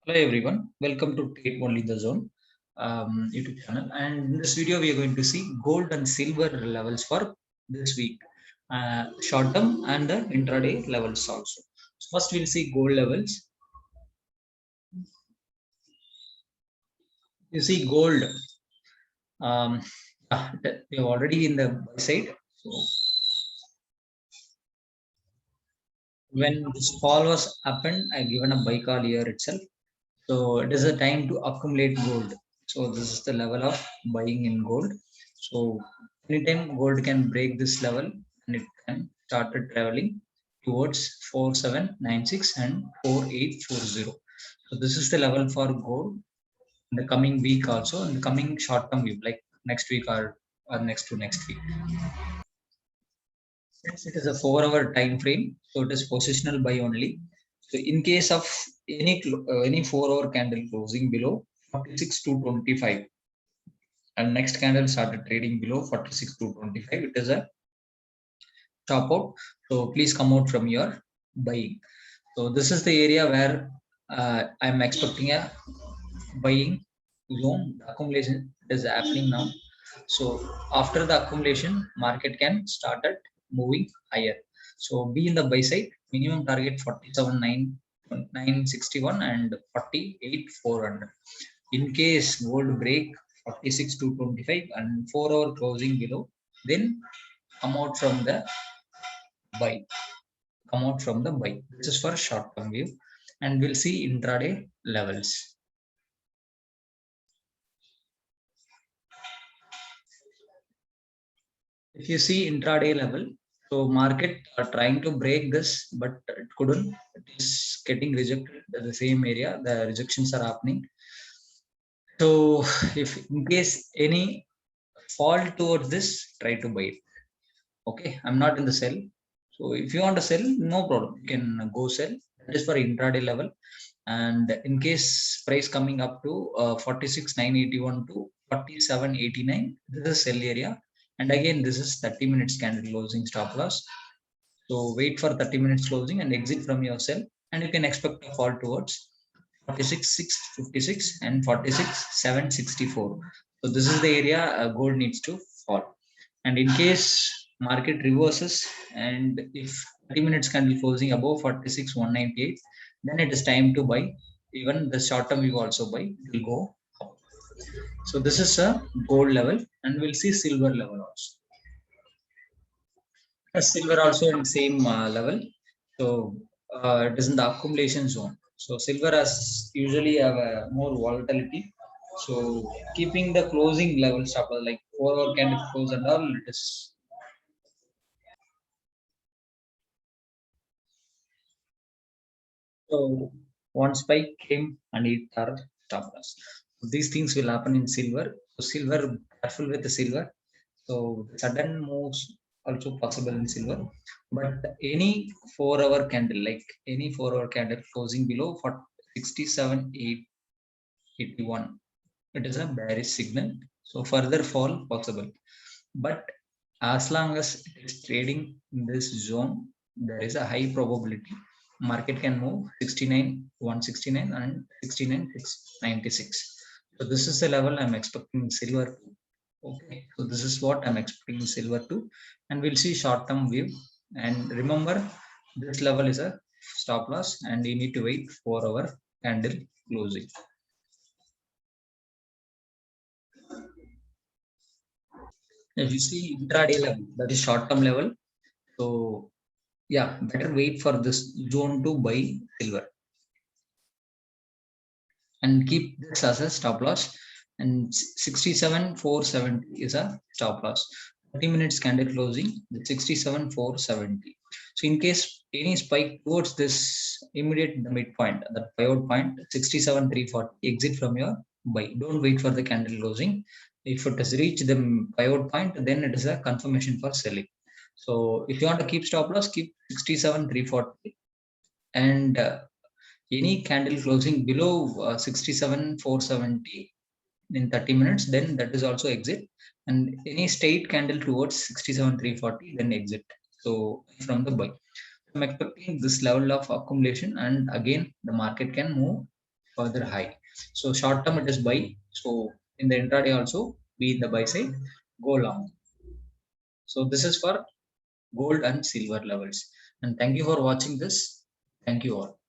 Hello everyone, welcome to Trade Only the Zone YouTube channel. And in this video, we are going to see gold and silver levels for this week, short term and the intraday levels also. So first, we'll see gold levels. You see gold, um, we are already in the buy side. So when this fall was happened, I given a buy call here itself. So it is a time to accumulate gold. So this is the level of buying in gold. So anytime gold can break this level and it can start traveling towards 4796 and 4840. So this is the level for gold in the coming week also in the coming short term view like next week or next to next week. Since it is a 4 hour time frame, so it is positional buy only. So in case of any 4 hour candle closing below 46 to 25, and next candle started trading below 46 to 25, it is a top out. So please come out from your buying. So this is the area where I'm expecting a buying zone. The accumulation is happening now. So after the accumulation, market can start at moving higher. So be in the buy side. Minimum target 47,961 and 48,400. In case gold break 46 to 25 and 4 hour closing below, then come out from the buy. Come out from the buy. This is for short term view, and we'll see intraday levels. If you see intraday level, so market are trying to break this, but it couldn't. It is getting rejected at the same area. The rejections are happening. So if in case any fall towards this, try to buy it. Okay, I'm not in the sell. So if you want to sell, no problem. You can go sell. That is for intraday level. And in case price coming up to 46,981 to 47,89, this is sell area. And again, this is 30 minutes candle closing stop loss. So wait for 30 minutes closing and exit from your sell. And you can expect a fall towards 46,656 and 46,764. So this is the area gold needs to fall. And in case market reverses and if 30 minutes candle closing above 46,198, then it is time to buy. Even the short term you also buy, it will go up. So this is a gold level, and we'll see silver level also. Silver also in same level. So it is in the accumulation zone. So silver has usually have a more volatility. So keeping the closing level stop like 4 hour candle close and all, it is. So one spike came and it are stop loss. So these things will happen in silver. So silver, careful with the silver. So sudden moves also possible in silver. But any 4 hour candle, like any 4 hour candle closing below for 67,881, it is a bearish signal. So further fall possible. But as long as it is trading in this zone, there is a high probability market can move 69,169 and 69,696. So this is the level I'm expecting silver to. Okay, so this is what I'm expecting silver to, and we'll see short-term view. And remember, this level is a stop loss, and you need to wait for our candle closing. If you see intraday level, that is short-term level. So yeah, better wait for this zone to buy silver and keep this as a stop loss. And 67,470 is a stop loss. 30 minutes candle closing, the 67,470. So in case any spike towards this immediate the midpoint, the pivot point 67,340, exit from your buy. Don't wait for the candle closing. If it has reached the pivot point, then it is a confirmation for selling. So if you want to keep stop loss, keep 67,340 and any candle closing below 67,470 in 30 minutes, then that is also exit. And any straight candle towards 67,340, then exit. So from the buy, I'm expecting this level of accumulation, and again the market can move further high. So short term it is buy. So in the intraday also be in the buy side, go long. So this is for gold and silver levels. And thank you for watching this. Thank you all.